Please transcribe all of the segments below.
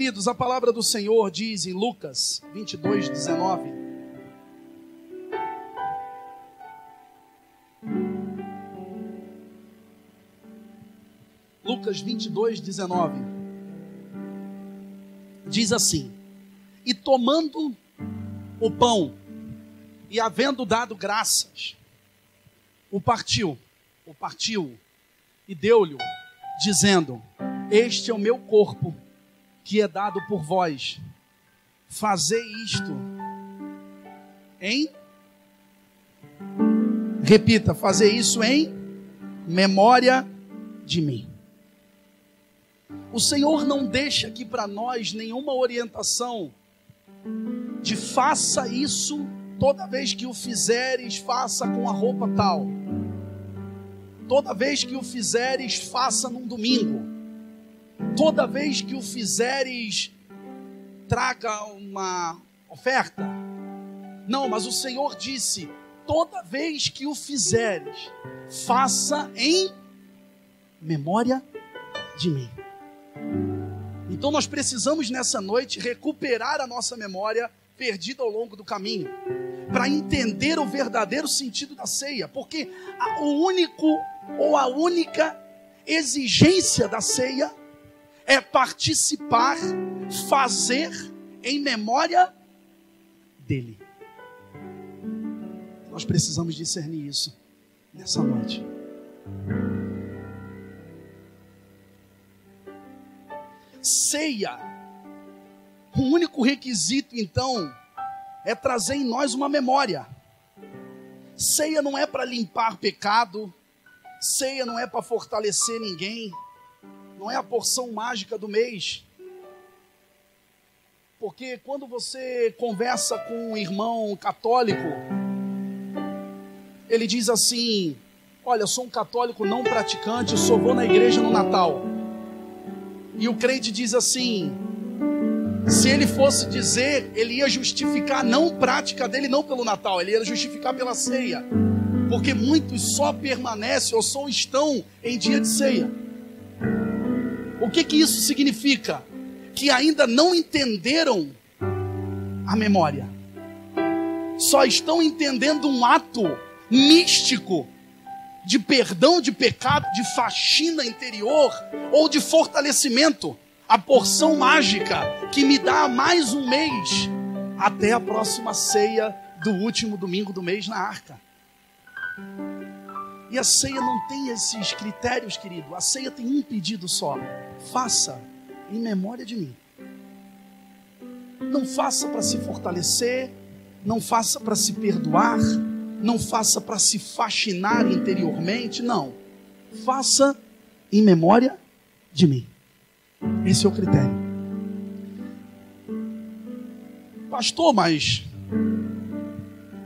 Queridos, a palavra do Senhor diz em Lucas 22, 19. Lucas 22, 19. Diz assim: e tomando o pão, e havendo dado graças, o partiu e deu-lhe, dizendo: este é o meu corpo, que é dado por vós. Fazei isto em... Repita, fazer isso em memória de mim. O Senhor não deixa aqui para nós nenhuma orientação de faça isso toda vez que o fizeres, faça com a roupa tal. Toda vez que o fizeres, faça num domingo. Toda vez que o fizeres, traga uma oferta. Não, mas o Senhor disse: toda vez que o fizeres, faça em memória de mim. Então nós precisamos nessa noite recuperar a nossa memória perdida ao longo do caminho, para entender o verdadeiro sentido da ceia, porque o único ou a única exigência da ceia é participar, fazer em memória dele. Nós precisamos discernir isso nessa noite. Ceia, o único requisito então é trazer em nós uma memória. Ceia não é para limpar pecado, ceia não é para fortalecer ninguém, não é a porção mágica do mês. Porque quando você conversa com um irmão católico, ele diz assim: olha, eu sou um católico não praticante, só vou na igreja no Natal. E o crente diz assim: se ele fosse dizer, ele ia justificar a não prática dele não pelo Natal, ele ia justificar pela ceia. Porque muitos só permanecem ou só estão em dia de ceia. O que isso significa? Que ainda não entenderam a memória. Só estão entendendo um ato místico de perdão de pecado, de faxina interior ou de fortalecimento. A porção mágica que me dá mais um mês até a próxima ceia do último domingo do mês na arca. E a ceia não tem esses critérios, querido. A ceia tem um pedido só: faça em memória de mim. Não faça para se fortalecer, não faça para se perdoar, não faça para se faxinar interiormente, não. Faça em memória de mim. Esse é o critério. Pastor, mas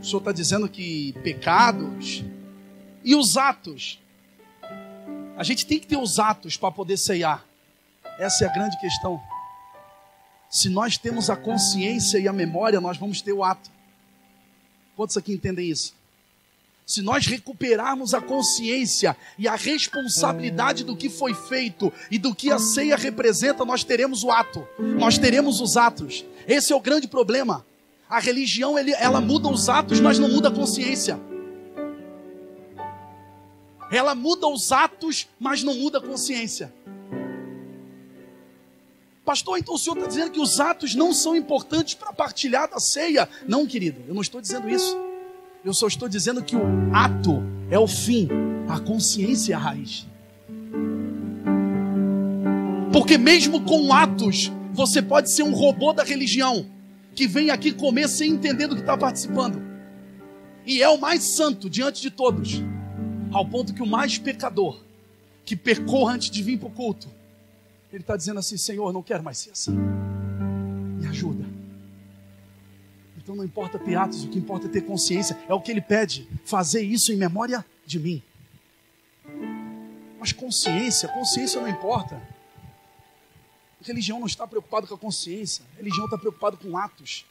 o senhor está dizendo que pecados e os atos, a gente tem que ter os atos para poder ceiar. Essa é a grande questão. Se nós temos a consciência e a memória, nós vamos ter o ato. Quantos aqui entendem isso? Se nós recuperarmos a consciência e a responsabilidade do que foi feito e do que a ceia representa, nós teremos o ato, nós teremos os atos. Esse é o grande problema. A religião, ela muda os atos, mas não muda a consciência. Ela muda os atos, mas não muda a consciência. Pastor, então o senhor está dizendo que os atos não são importantes para partilhar da ceia? Não, querido, eu não estou dizendo isso. Eu só estou dizendo que o ato é o fim, a consciência é a raiz. Porque mesmo com atos, você pode ser um robô da religião, que vem aqui comer sem entender do que está participando. E é o mais santo diante de todos, ao ponto que o mais pecador, que pecou antes de vir para o culto, ele está dizendo assim: Senhor, não quero mais ser assim, me ajuda. Então não importa ter atos, o que importa é ter consciência. É o que ele pede: fazer isso em memória de mim. Mas consciência não importa. A religião não está preocupada com a consciência. A religião está preocupada com atos.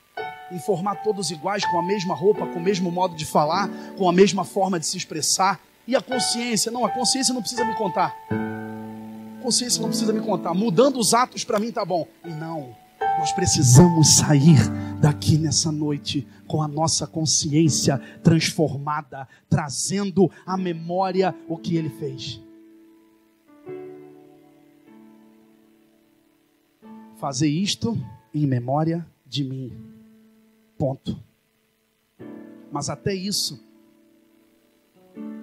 Em formar todos iguais, com a mesma roupa, com o mesmo modo de falar, com a mesma forma de se expressar. E a consciência? Não, a consciência não precisa me contar. consciência não precisa me contar. Mudando os atos para mim tá bom. E não, nós precisamos sair daqui nessa noite com a nossa consciência transformada, trazendo à memória o que Ele fez. Fazer isto em memória de mim. Ponto. Mas até isso,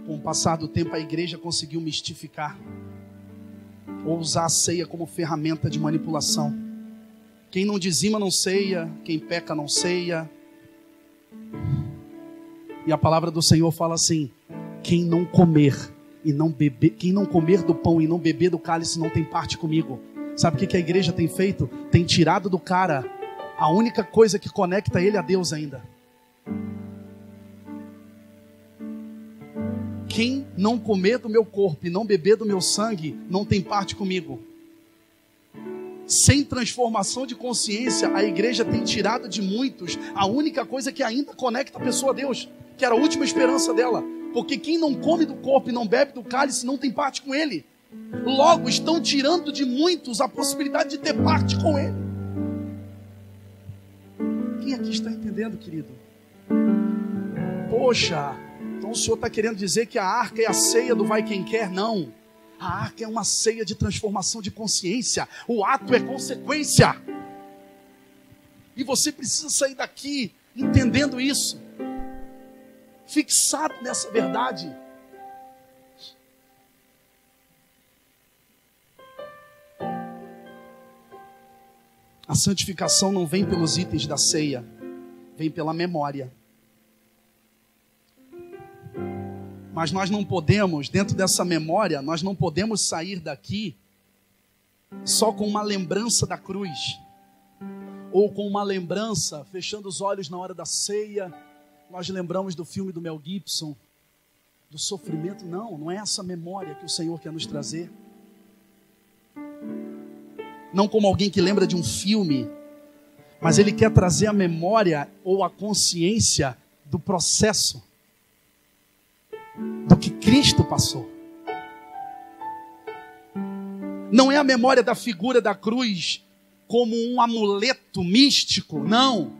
com o passar do tempo, a igreja conseguiu mistificar ou usar a ceia como ferramenta de manipulação. Quem não dizima não ceia, quem peca não ceia. E a palavra do Senhor fala assim: quem não comer e não beber, quem não comer do pão e não beber do cálice não tem parte comigo. Sabe o que a igreja tem feito? Tem tirado do cara a única coisa que conecta ele a Deus ainda. Quem não comer do meu corpo e não beber do meu sangue, não tem parte comigo. Sem transformação de consciência, a igreja tem tirado de muitos a única coisa que ainda conecta a pessoa a Deus, que era a última esperança dela. Porque quem não come do corpo e não bebe do cálice, não tem parte com Ele. Logo, estão tirando de muitos a possibilidade de ter parte com Ele. Quem aqui está entendendo, querido? Poxa, então o Senhor está querendo dizer que a arca é a ceia do vai quem quer? Não. A arca é uma ceia de transformação de consciência. O ato é consequência. E você precisa sair daqui entendendo isso. Fixado nessa verdade. A santificação não vem pelos itens da ceia, vem pela memória. Mas nós não podemos, dentro dessa memória, nós não podemos sair daqui só com uma lembrança da cruz, ou com uma lembrança, fechando os olhos na hora da ceia, nós lembramos do filme do Mel Gibson, do sofrimento. Não é essa memória que o Senhor quer nos trazer. Não como alguém que lembra de um filme, mas Ele quer trazer a memória ou a consciência do processo, do que Cristo passou. Não é a memória da figura da cruz como um amuleto místico, não.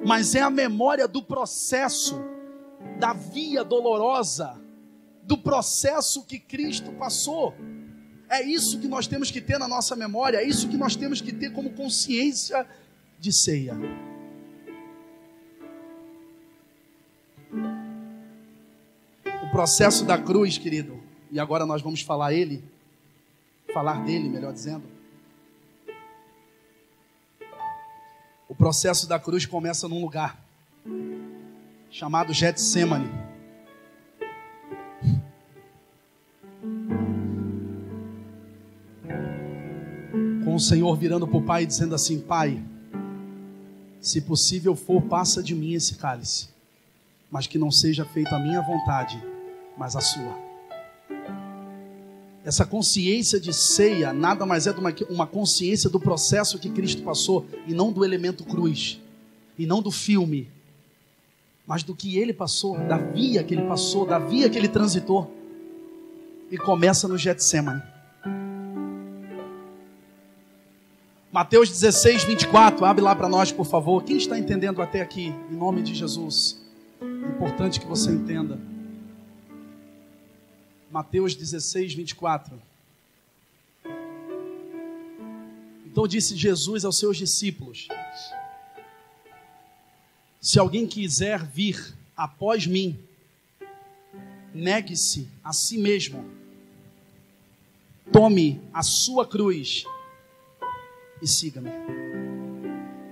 Mas é a memória do processo, da via dolorosa, do processo que Cristo passou. É isso que nós temos que ter na nossa memória, é isso que nós temos que ter como consciência de ceia. O processo da cruz, querido, e agora nós vamos falar dele, melhor dizendo. O processo da cruz começa num lugar chamado Getsemane. Com o Senhor virando para o Pai e dizendo assim: Pai, se possível for, passa de mim esse cálice, mas que não seja feita a minha vontade, mas a sua. Essa consciência de ceia nada mais é do que uma consciência do processo que Cristo passou, e não do elemento cruz, e não do filme, mas do que Ele passou, da via que Ele passou, da via que Ele transitou. E começa no Getsemane. Mateus 16, 24, abre lá para nós, por favor. Quem está entendendo até aqui? Em nome de Jesus. É importante que você entenda. Mateus 16, 24. Então disse Jesus aos seus discípulos: se alguém quiser vir após mim, negue-se a si mesmo, tome a sua cruz e siga-me.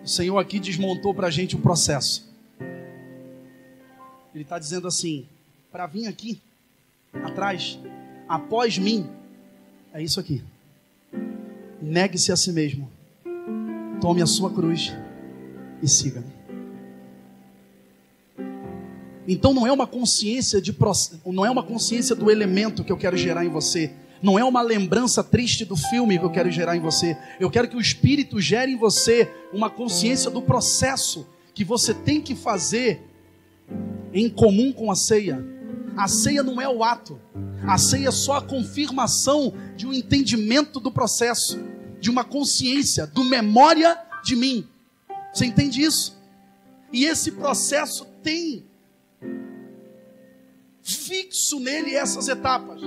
O Senhor aqui desmontou para a gente o processo. Ele está dizendo assim: para vir aqui atrás, após mim, é isso aqui. Negue-se a si mesmo, tome a sua cruz e siga-me. Então não é uma consciência não é uma consciência do elemento que eu quero gerar em você. Não é uma lembrança triste do filme que eu quero gerar em você. Eu quero que o Espírito gere em você uma consciência do processo que você tem que fazer em comum com a ceia. A ceia não é o ato. A ceia é só a confirmação de um entendimento do processo, de uma consciência, do memória de mim. Você entende isso? E esse processo tem fixo nele essas etapas.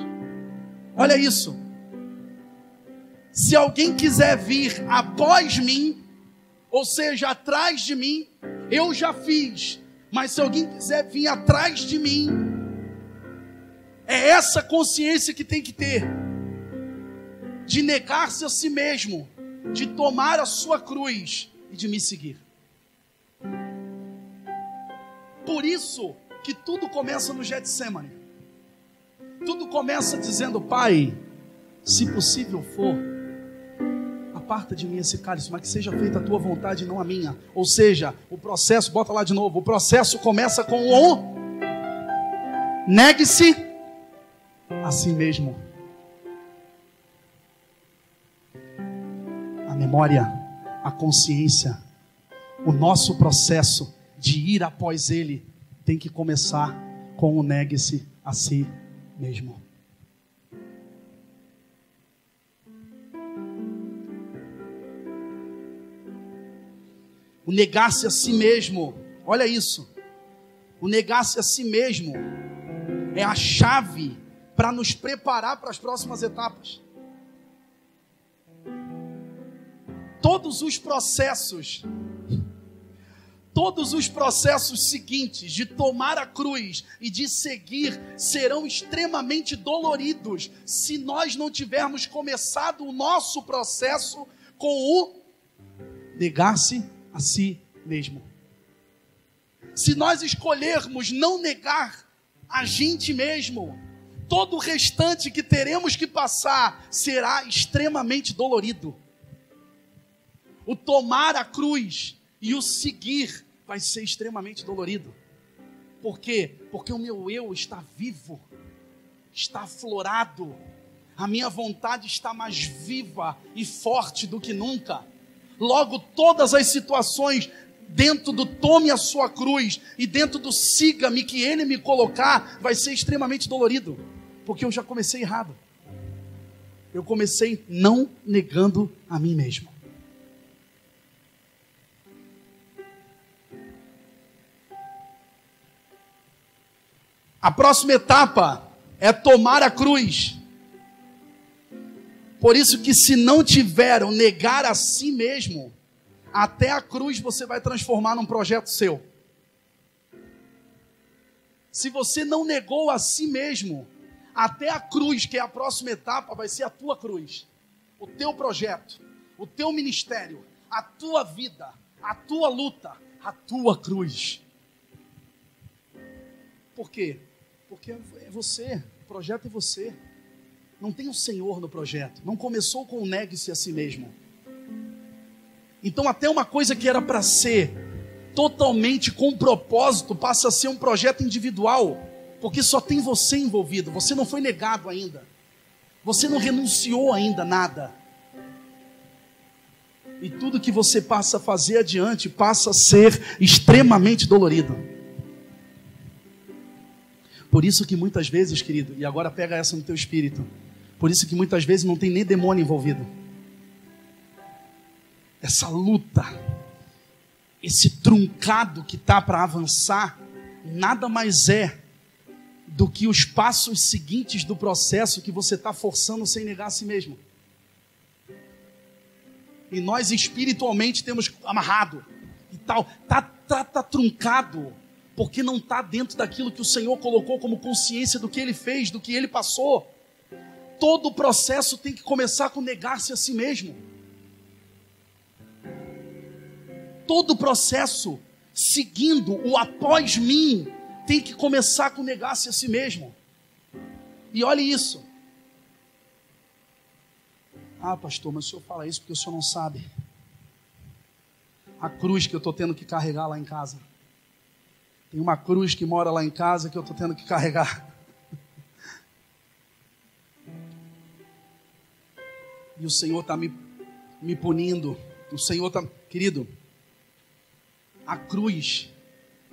Olha isso. Se alguém quiser vir após mim, ou seja, atrás de mim, eu já fiz. Mas se alguém quiser vir atrás de mim, é essa consciência que tem que ter, de negar-se a si mesmo, de tomar a sua cruz e de me seguir. Por isso que tudo começa no Getsemane. Tudo começa dizendo: Pai, se possível for, aparta de mim esse cálice, mas que seja feita a tua vontade e não a minha. Ou seja, o processo, bota lá de novo, o processo começa com o negue-se a si mesmo. A memória, a consciência, o nosso processo de ir após Ele tem que começar com o negue-se a si mesmo. O negar-se a si mesmo, olha isso, o negar-se a si mesmo é a chave para nos preparar para as próximas etapas. Todos os processos seguintes de tomar a cruz e de seguir serão extremamente doloridos se nós não tivermos começado o nosso processo com o negar-se a si mesmo. Se nós escolhermos não negar a gente mesmo, todo o restante que teremos que passar será extremamente dolorido. O tomar a cruz e o seguir vai ser extremamente dolorido. Por quê? Porque o meu eu está vivo, está aflorado, a minha vontade está mais viva e forte do que nunca. Logo, todas as situações dentro do tome a sua cruz e dentro do siga-me que Ele me colocar, vai ser extremamente dolorido, porque eu já comecei errado. Eu comecei não negando a mim mesmo. A próxima etapa é tomar a cruz. Por isso que se não tiver o negar a si mesmo, até a cruz você vai transformar num projeto seu. Se você não negou a si mesmo, até a cruz, que é a próxima etapa, vai ser a tua cruz. O teu projeto, o teu ministério, a tua vida, a tua luta, a tua cruz. Por quê? Porque é você, o projeto é você. Não tem o Senhor no projeto. Não começou com o negue-se a si mesmo. Então até uma coisa que era para ser totalmente com propósito, passa a ser um projeto individual. Porque só tem você envolvido. Você não foi negado ainda. Você não renunciou ainda a nada. E tudo que você passa a fazer adiante passa a ser extremamente dolorido. Por isso que muitas vezes, querido, e agora pega essa no teu espírito, por isso que muitas vezes não tem nem demônio envolvido. Essa luta, esse truncado que está para avançar, nada mais é do que os passos seguintes do processo que você está forçando sem negar a si mesmo. E nós espiritualmente temos amarrado e tal, tá truncado, porque não está dentro daquilo que o Senhor colocou como consciência do que Ele fez, do que Ele passou. Todo o processo tem que começar com negar-se a si mesmo. Todo o processo seguindo o após mim tem que começar com negar-se a si mesmo. E olhe isso. Ah, pastor, mas o senhor fala isso porque o senhor não sabe a cruz que eu estou tendo que carregar lá em casa. Tem uma cruz que mora lá em casa que eu estou tendo que carregar. E o Senhor está me punindo. O Senhor está... Querido, a cruz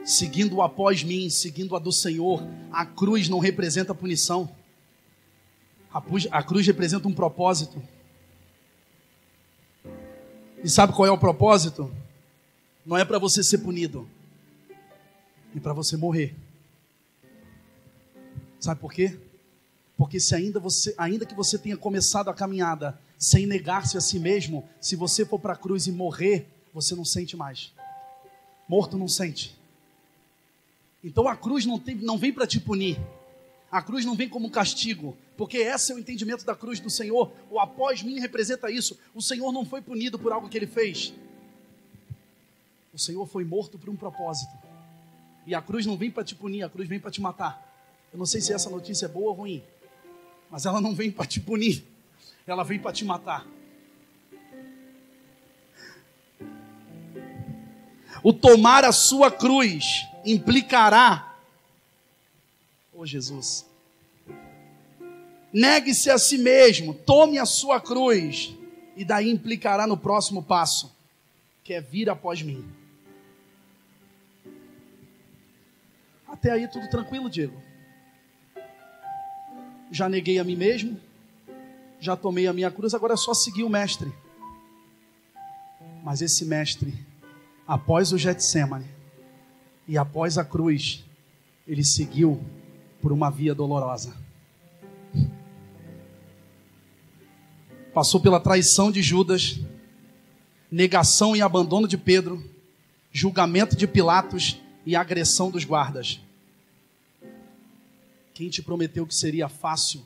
seguindo após mim, seguindo a do Senhor, a cruz não representa punição. A cruz representa um propósito. E sabe qual é o propósito? Não é para você ser punido, é para você morrer. Sabe por quê? Porque se ainda que você tenha começado a caminhada sem negar-se a si mesmo, se você for para a cruz e morrer, você não sente mais. Morto não sente. Então a cruz não vem para te punir. A cruz não vem como castigo, porque esse é o entendimento da cruz do Senhor. O após mim representa isso. O Senhor não foi punido por algo que Ele fez. O Senhor foi morto por um propósito. E a cruz não vem para te punir, a cruz vem para te matar. Eu não sei se essa notícia é boa ou ruim, mas ela não vem para te punir, ela vem para te matar. O tomar a sua cruz implicará, Jesus, negue-se a si mesmo, tome a sua cruz, e daí implicará no próximo passo, que é vir após mim. Até aí tudo tranquilo, Diego? Já neguei a mim mesmo, já tomei a minha cruz, agora é só seguir o mestre. Mas esse mestre, após o Getsemane e após a cruz, ele seguiu por uma via dolorosa. Passou pela traição de Judas, negação e abandono de Pedro, julgamento de Pilatos e agressão dos guardas. Quem te prometeu que seria fácil?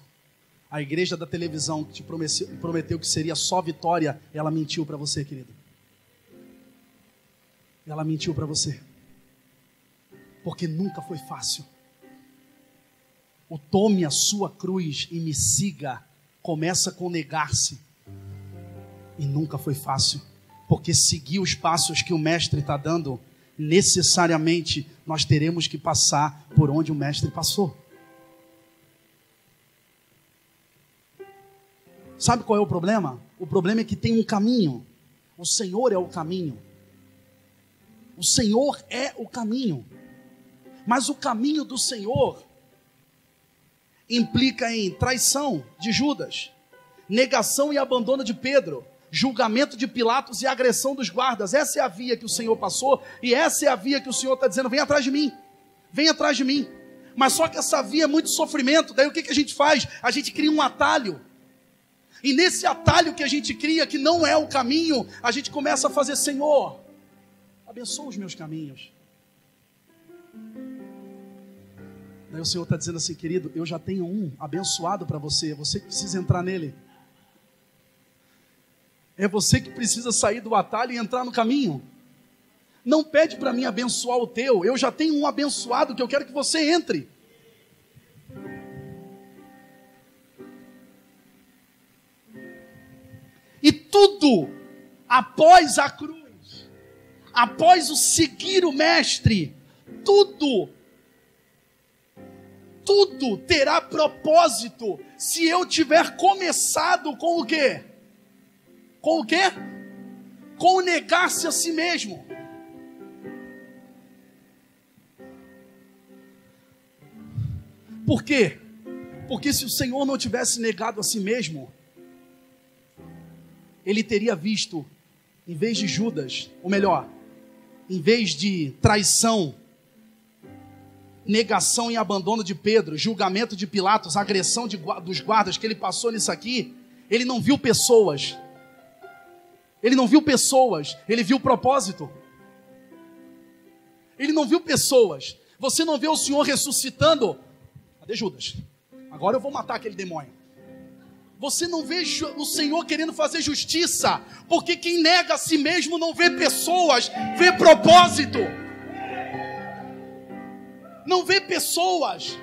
A igreja da televisão que te prometeu que seria só vitória, ela mentiu para você, querido. Ela mentiu para você. Porque nunca foi fácil. O tome a sua cruz e me siga começa com negar-se. E nunca foi fácil. Porque seguir os passos que o mestre está dando, necessariamente nós teremos que passar por onde o mestre passou. Sabe qual é o problema? O problema é que tem um caminho. O Senhor é o caminho. O Senhor é o caminho. Mas o caminho do Senhor implica em traição de Judas, negação e abandono de Pedro, julgamento de Pilatos e agressão dos guardas. Essa é a via que o Senhor passou, e essa é a via que o Senhor está dizendo: vem atrás de mim, vem atrás de mim. Mas só que essa via é muito sofrimento. Daí o que a gente faz? A gente cria um atalho, e nesse atalho que a gente cria, que não é o caminho, a gente começa a fazer: Senhor, abençoa os meus caminhos. Daí o Senhor está dizendo assim: querido, eu já tenho um abençoado para você, é você que precisa entrar nele. É você que precisa sair do atalho e entrar no caminho. Não pede para mim abençoar o teu, eu já tenho um abençoado que eu quero que você entre. E tudo após a cruz, após o seguir o mestre, tudo terá propósito se eu tiver começado com o quê? Com o quê? Com o negar-se a si mesmo. Por quê? Porque se o Senhor não tivesse negado a si mesmo, Ele teria visto, em vez de Judas, ou melhor, em vez de traição, negação e abandono de Pedro, julgamento de Pilatos, agressão dos guardas que ele passou nisso aqui, ele não viu pessoas. Ele não viu pessoas, ele viu propósito. Ele não viu pessoas. Você não vê o Senhor ressuscitando. Cadê Judas? Agora eu vou matar aquele demônio. Você não vê o Senhor querendo fazer justiça, porque quem nega a si mesmo não vê pessoas, vê propósito. Não vê pessoas.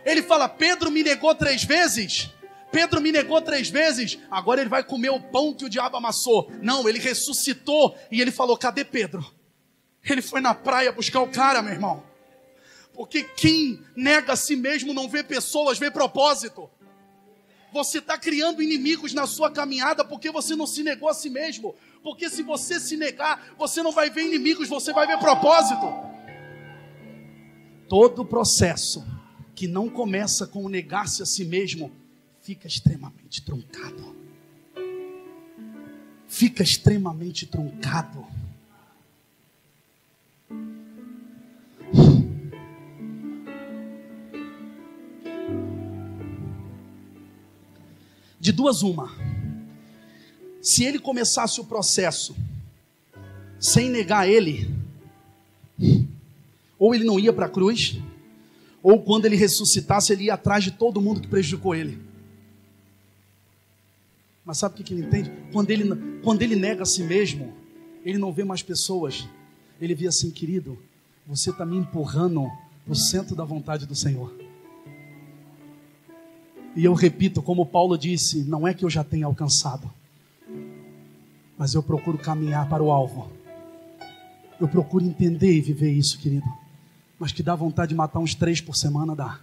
Ele fala: Pedro me negou 3 vezes. Pedro me negou 3 vezes. Agora ele vai comer o pão que o diabo amassou. Não, ele ressuscitou. E ele falou: cadê Pedro? Ele foi na praia buscar o cara, meu irmão. Porque quem nega a si mesmo não vê pessoas, vê propósito. Você está criando inimigos na sua caminhada porque você não se negou a si mesmo. Porque se você se negar, você não vai ver inimigos, você vai ver propósito. Todo processo que não começa com o negar-se a si mesmo, fica extremamente truncado. Fica extremamente truncado. De duas uma. Se ele começasse o processo sem negar ele, ou ele não ia para a cruz, ou quando ele ressuscitasse, ele ia atrás de todo mundo que prejudicou ele. Mas sabe o que ele entende? Quando ele nega a si mesmo, ele não vê mais pessoas. Ele vê assim: querido, você está me empurrando para o centro da vontade do Senhor. E eu repito, como Paulo disse, não é que eu já tenha alcançado, mas eu procuro caminhar para o alvo. Eu procuro entender e viver isso, querido. Mas que dá vontade de matar uns 3 por semana, dá.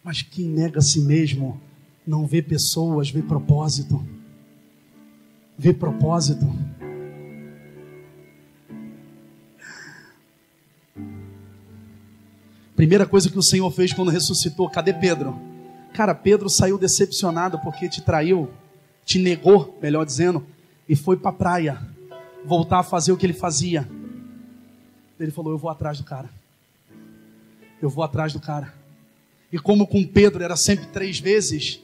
Mas quem nega a si mesmo, não vê pessoas, vê propósito. Vê propósito. Primeira coisa que o Senhor fez quando ressuscitou: cadê Pedro? Cara, Pedro saiu decepcionado porque te traiu, te negou, melhor dizendo, e foi para a praia, voltar a fazer o que ele fazia. Ele falou: eu vou atrás do cara. Eu vou atrás do cara. E como com Pedro era sempre 3 vezes,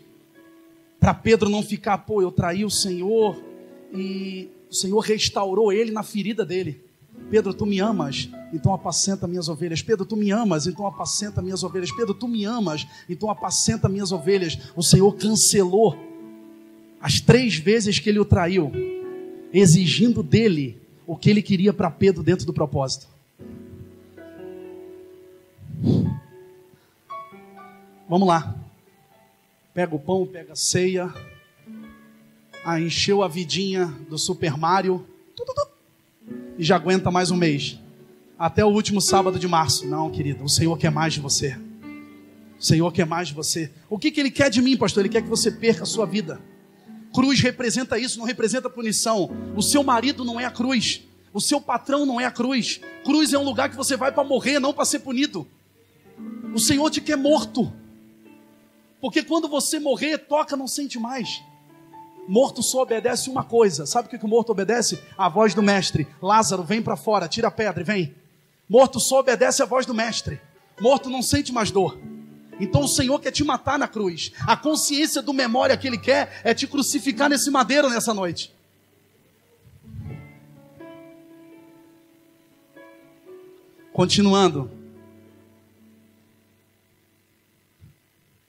para Pedro não ficar: pô, eu traí o Senhor, e o Senhor restaurou ele na ferida dele. Pedro, tu me amas, então apacenta minhas ovelhas. Pedro, tu me amas, então apacenta minhas ovelhas. Pedro, tu me amas, então apacenta minhas ovelhas. O Senhor cancelou as 3 vezes que ele o traiu, exigindo dele o que ele queria para Pedro dentro do propósito. Vamos lá. Pega o pão, pega a ceia. Encheu a vidinha do Super Mario. E já aguenta mais um mês. Até o último sábado de março. Não, querido, o Senhor quer mais de você. O Senhor quer mais de você. O que Ele quer de mim, pastor? Ele quer que você perca a sua vida. Cruz representa isso, não representa punição. O seu marido não é a cruz. O seu patrão não é a cruz. Cruz é um lugar que você vai para morrer, não para ser punido. O Senhor te quer morto. Porque quando você morrer, toca, não sente mais. Morto só obedece uma coisa. Sabe o que o morto obedece? A voz do mestre. Lázaro, vem para fora, tira a pedra e vem. Morto só obedece a voz do mestre. Morto não sente mais dor. Então o Senhor quer te matar na cruz. A consciência do memória que Ele quer é te crucificar nesse madeiro nessa noite. Continuando.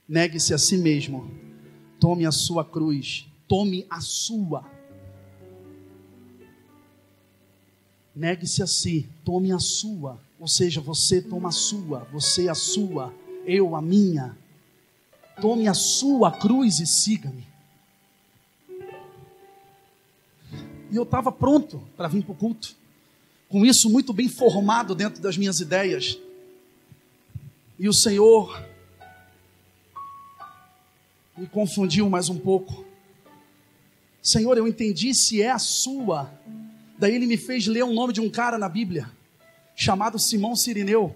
Negue-se a si mesmo. Tome a sua cruz. Tome a sua. Negue-se a si, tome a sua. Ou seja, você toma a sua, você a sua, eu a minha. Tome a sua cruz e siga-me. E eu estava pronto para vir para o culto, com isso muito bem formado dentro das minhas ideias. E o Senhor me confundiu mais um pouco. Senhor, eu entendi se é a sua. Daí Ele me fez ler o nome de um cara na Bíblia, chamado Simão Cirineu,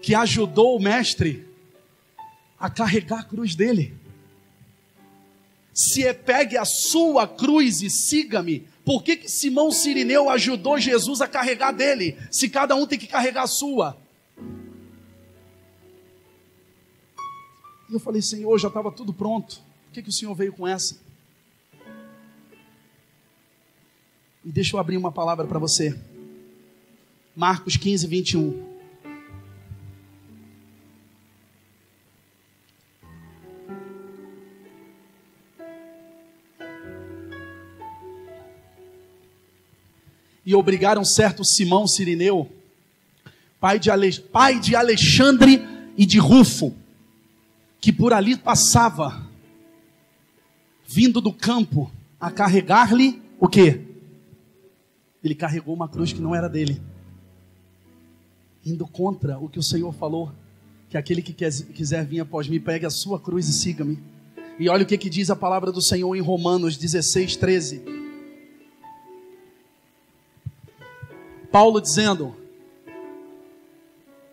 que ajudou o mestre a carregar a cruz dele. Se é pegue a sua cruz e siga-me, por que Simão Cirineu ajudou Jesus a carregar dele, se cada um tem que carregar a sua? E eu falei: Senhor, já estava tudo pronto. Por que o Senhor veio com essa? E deixa eu abrir uma palavra para você. Marcos 15, 21. E obrigaram certo Simão Cirineu, pai de Alexandre e de Rufo, que por ali passava, vindo do campo, a carregar-lhe o quê? Ele carregou uma cruz que não era dele, indo contra o que o Senhor falou, que aquele que quiser vir após mim, pegue a sua cruz e siga-me. E olha o que diz a palavra do Senhor em Romanos 16, 13. Paulo dizendo: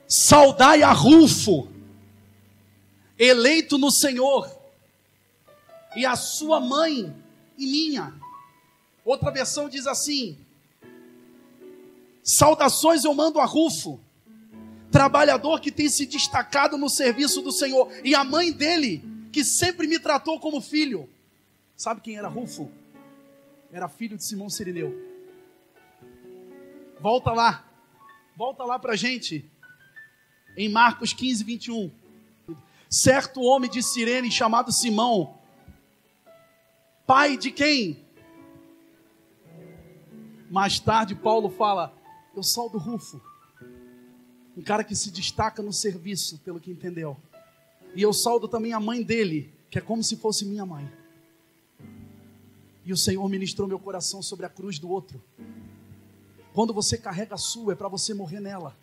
saudai a Rufo, eleito no Senhor, e a sua mãe e minha. Outra versão diz assim: saudações eu mando a Rufo, trabalhador que tem se destacado no serviço do Senhor, e a mãe dele, que sempre me tratou como filho. Sabe quem era Rufo? Era filho de Simão Cirineu. Volta lá para a gente, em Marcos 15, 21. Certo homem de Cirene, chamado Simão, pai de quem? Mais tarde Paulo fala: eu saldo Rufo, um cara que se destaca no serviço, pelo que entendeu. E eu saldo também a mãe dele, que é como se fosse minha mãe. E o Senhor ministrou meu coração sobre a cruz do outro. Quando você carrega a sua, é para você morrer nela.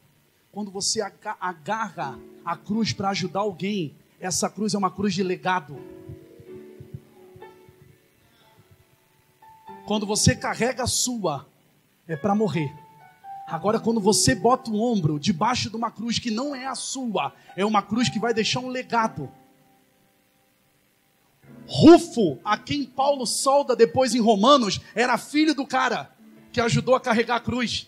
Quando você agarra a cruz para ajudar alguém, essa cruz é uma cruz de legado. Quando você carrega a sua, é para morrer. Agora, quando você bota o ombro debaixo de uma cruz que não é a sua, é uma cruz que vai deixar um legado. Rufo, a quem Paulo solda depois em Romanos, era filho do cara que ajudou a carregar a cruz.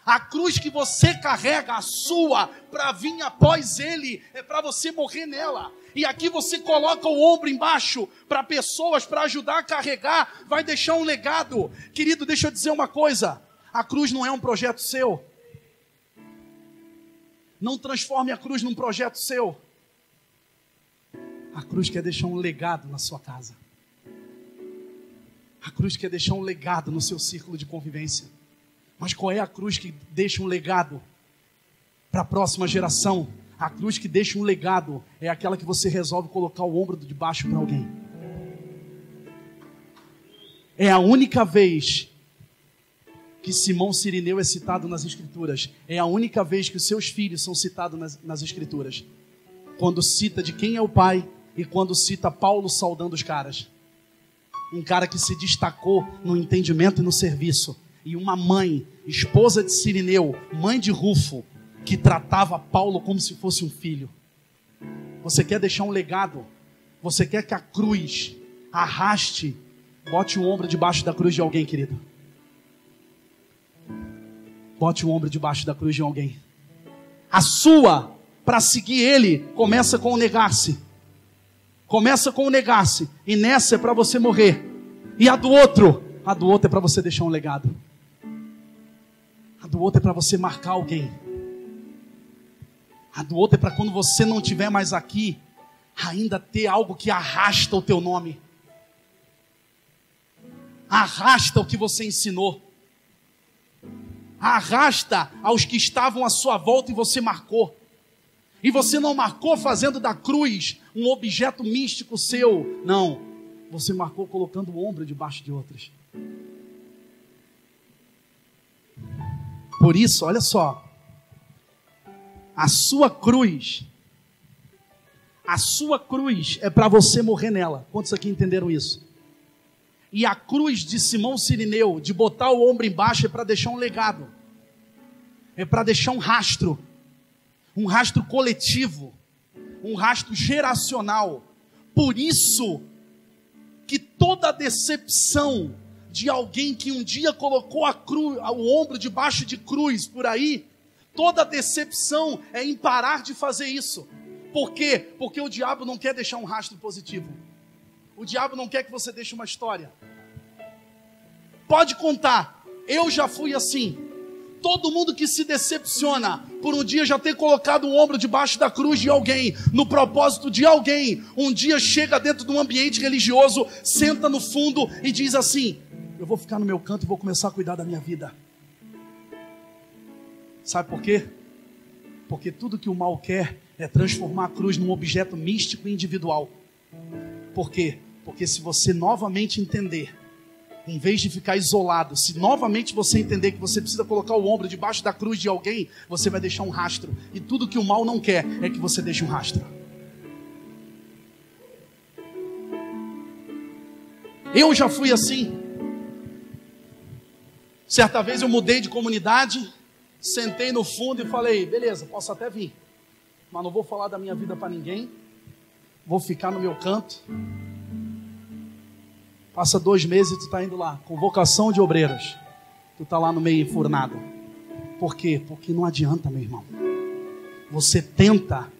A cruz que você carrega, a sua, para vir após ele, é para você morrer nela. E aqui você coloca o ombro embaixo para pessoas, para ajudar a carregar, vai deixar um legado. Querido, deixa eu dizer uma coisa: a cruz não é um projeto seu. Não transforme a cruz num projeto seu. A cruz quer deixar um legado na sua casa. A cruz quer deixar um legado no seu círculo de convivência. Mas qual é a cruz que deixa um legado para a próxima geração? A cruz que deixa um legado é aquela que você resolve colocar o ombro de baixo para alguém. É a única vez que Simão Cirineu é citado nas Escrituras. É a única vez que os seus filhos são citados nas Escrituras. Quando cita de quem é o pai e quando cita Paulo saudando os caras. Um cara que se destacou no entendimento e no serviço. E uma mãe, esposa de Cirineu, mãe de Rufo, que tratava Paulo como se fosse um filho. Você quer deixar um legado? Você quer que a cruz arraste? Bote o ombro debaixo da cruz de alguém, querido. Bote o ombro debaixo da cruz de alguém. A sua, para seguir ele, começa com o negar-se. Começa com o negar-se. E nessa é para você morrer. E a do outro é para você deixar um legado. A do outro é para você marcar alguém. A do outro é para quando você não estiver mais aqui, ainda ter algo que arrasta o teu nome. Arrasta o que você ensinou. Arrasta aos que estavam à sua volta e você marcou. E você não marcou fazendo da cruz um objeto místico seu. Não. Você marcou colocando o ombro debaixo de outros. Por isso, olha só. A sua cruz é para você morrer nela. Quantos aqui entenderam isso? E a cruz de Simão Cirineu, de botar o ombro embaixo, é para deixar um legado. É para deixar um rastro coletivo, um rastro geracional. Por isso que toda a decepção de alguém que um dia colocou o ombro debaixo de cruz por aí, toda a decepção é em parar de fazer isso. Por quê? Porque o diabo não quer deixar um rastro positivo. O diabo não quer que você deixe uma história. Pode contar, eu já fui assim. Todo mundo que se decepciona por um dia já ter colocado o ombro debaixo da cruz de alguém, no propósito de alguém, um dia chega dentro de um ambiente religioso, senta no fundo e diz assim: eu vou ficar no meu canto e vou começar a cuidar da minha vida. Sabe por quê? Porque tudo que o mal quer é transformar a cruz num objeto místico e individual. Por quê? Porque se você novamente entender, em vez de ficar isolado, se novamente você entender que você precisa colocar o ombro debaixo da cruz de alguém, você vai deixar um rastro. E tudo que o mal não quer é que você deixe um rastro. Eu já fui assim. Certa vez eu mudei de comunidade, sentei no fundo e falei, beleza, posso até vir, mas não vou falar da minha vida para ninguém, vou ficar no meu canto. Passa 2 meses e tu está indo lá, convocação de obreiros, tu está lá no meio enfurnado. Por quê? Porque não adianta, meu irmão. Você tenta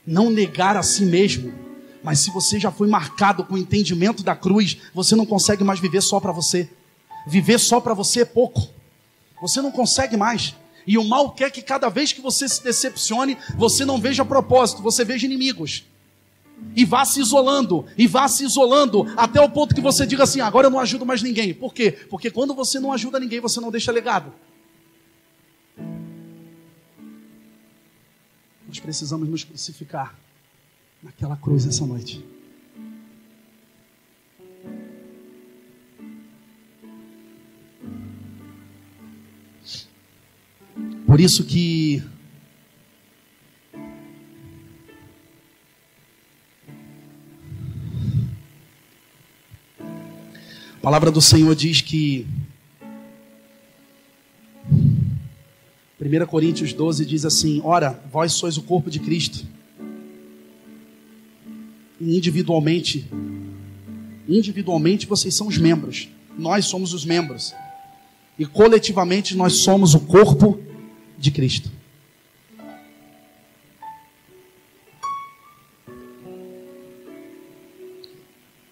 não negar a si mesmo, mas se você já foi marcado com o entendimento da cruz, você não consegue mais viver só para você. Viver só para você é pouco. Você não consegue mais. E o mal quer que cada vez que você se decepcione, você não veja propósito, você veja inimigos. E vá se isolando, até o ponto que você diga assim, agora eu não ajudo mais ninguém. Por quê? Porque quando você não ajuda ninguém, você não deixa legado. Nós precisamos nos crucificar naquela cruz essa noite. Por isso que a palavra do Senhor diz que 1 Coríntios 12 diz assim, ora, vós sois o corpo de Cristo. E individualmente vocês são os membros. Nós somos os membros. E coletivamente nós somos o corpo de Cristo.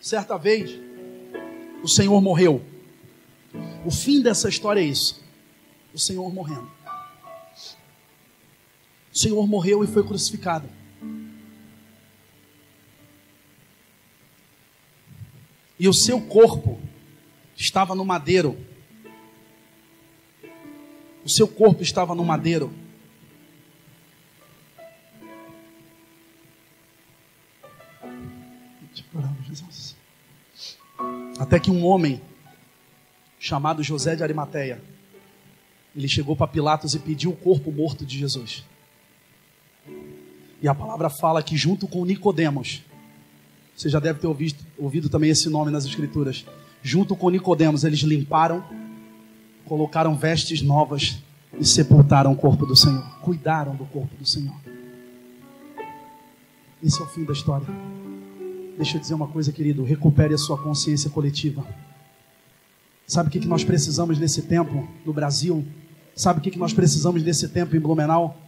Certa vez, o Senhor morreu. O fim dessa história é isso. O Senhor morrendo. O Senhor morreu e foi crucificado. E o seu corpo estava no madeiro. O seu corpo estava no madeiro. Jesus. Até que um homem chamado José de Arimateia, ele chegou para Pilatos e pediu o corpo morto de Jesus. E a palavra fala que junto com Nicodemos, você já deve ter ouvido também esse nome nas escrituras, junto com Nicodemos eles limparam, colocaram vestes novas e sepultaram o corpo do Senhor. Cuidaram do corpo do Senhor. Esse é o fim da história. Deixa eu dizer uma coisa, querido. Recupere a sua consciência coletiva. Sabe o que nós precisamos nesse tempo no Brasil? Sabe o que nós precisamos nesse tempo em Blumenau?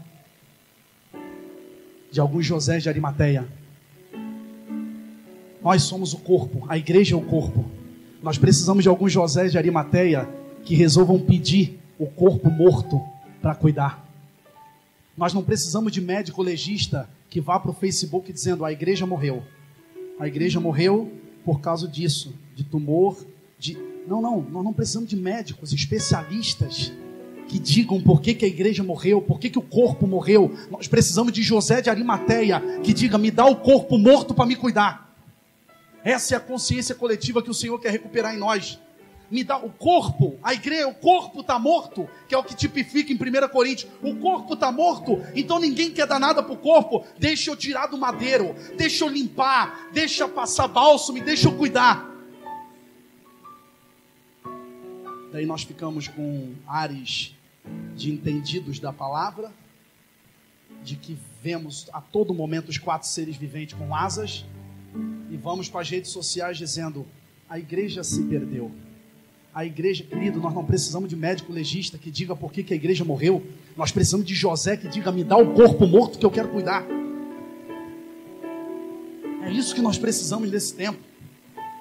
De alguns José de Arimateia. Nós somos o corpo. A igreja é o corpo. Nós precisamos de alguns José de Arimateia que resolvam pedir o corpo morto para cuidar. Nós não precisamos de médico legista que vá para o Facebook dizendo a igreja morreu. A igreja morreu por causa disso, de tumor, Não, nós não precisamos de médicos, especialistas que digam por que a igreja morreu, por que o corpo morreu. Nós precisamos de José de Arimateia que diga, me dá o corpo morto para me cuidar. Essa é a consciência coletiva que o Senhor quer recuperar em nós. Me dá o corpo, a igreja, o corpo está morto, que é o que tipifica em 1 Coríntios. O corpo está morto, então ninguém quer dar nada para o corpo. Deixa eu tirar do madeiro, deixa eu limpar, deixa eu passar bálsamo, deixa eu cuidar. Daí nós ficamos com ares de entendidos da palavra, de que vemos a todo momento os 4 seres viventes com asas, e vamos para as redes sociais dizendo, a igreja se perdeu. A igreja, querido, nós não precisamos de médico legista que diga por que a igreja morreu. Nós precisamos de José que diga, me dá o corpo morto que eu quero cuidar. É isso que nós precisamos nesse tempo.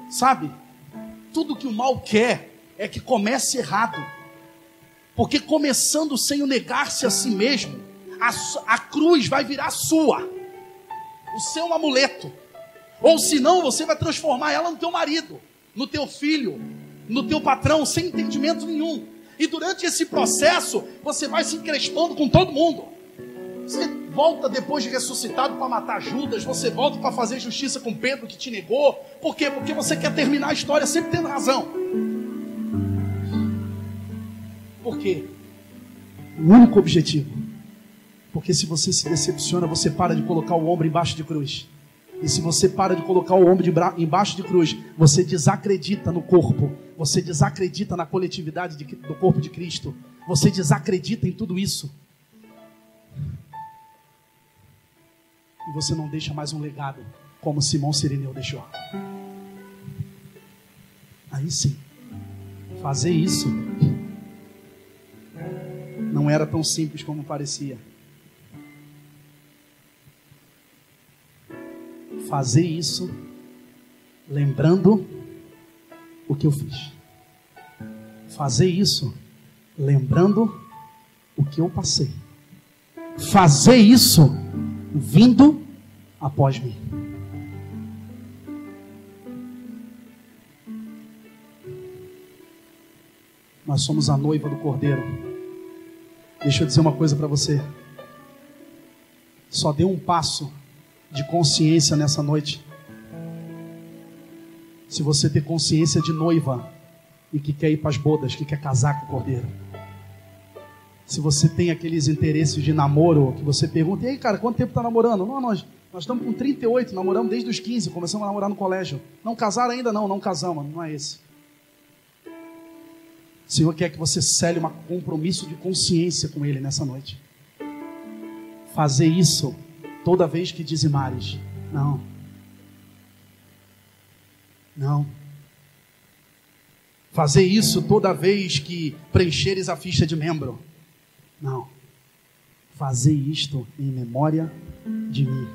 Sabe? Tudo que o mal quer é que comece errado. Porque começando sem o negar-se a si mesmo, a cruz vai virar sua. O seu amuleto. Ou senão você vai transformar ela no teu marido, no teu filho, no teu patrão, sem entendimento nenhum. E durante esse processo, você vai se encrespando com todo mundo. Você volta depois de ressuscitado para matar Judas, você volta para fazer justiça com Pedro que te negou. Por quê? Porque você quer terminar a história sempre tendo razão. Por quê? O único objetivo. Porque se você se decepciona, você para de colocar o ombro embaixo de cruz. E se você para de colocar o ombro embaixo de cruz, você desacredita no corpo, você desacredita na coletividade do corpo de Cristo, você desacredita em tudo isso. E você não deixa mais um legado, como Simão Cirineu deixou. Aí sim, fazer isso não era tão simples como parecia. Fazer isso lembrando o que eu fiz. Fazer isso lembrando o que eu passei. Fazer isso vindo após mim. Nós somos a noiva do Cordeiro. Deixa eu dizer uma coisa para você. Só dê um passo de consciência nessa noite se você ter consciência de noiva e que quer ir para as bodas, que quer casar com o Cordeiro. Se você tem aqueles interesses de namoro, que você pergunta, e aí cara, quanto tempo está namorando? Não, nós estamos com 38, namoramos desde os 15, começamos a namorar no colégio. Não casaram ainda? Não casamos, não é esse. O Senhor quer que você cele um compromisso de consciência com Ele nessa noite. Fazer isso toda vez que dizimares. Não. Fazer isso toda vez que preencheres a ficha de membro. Não. Fazer isto em memória de mim.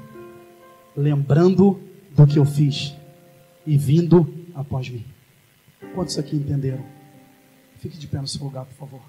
Lembrando do que eu fiz. E vindo após mim. Quantos aqui entenderam? Fique de pé no seu lugar, por favor.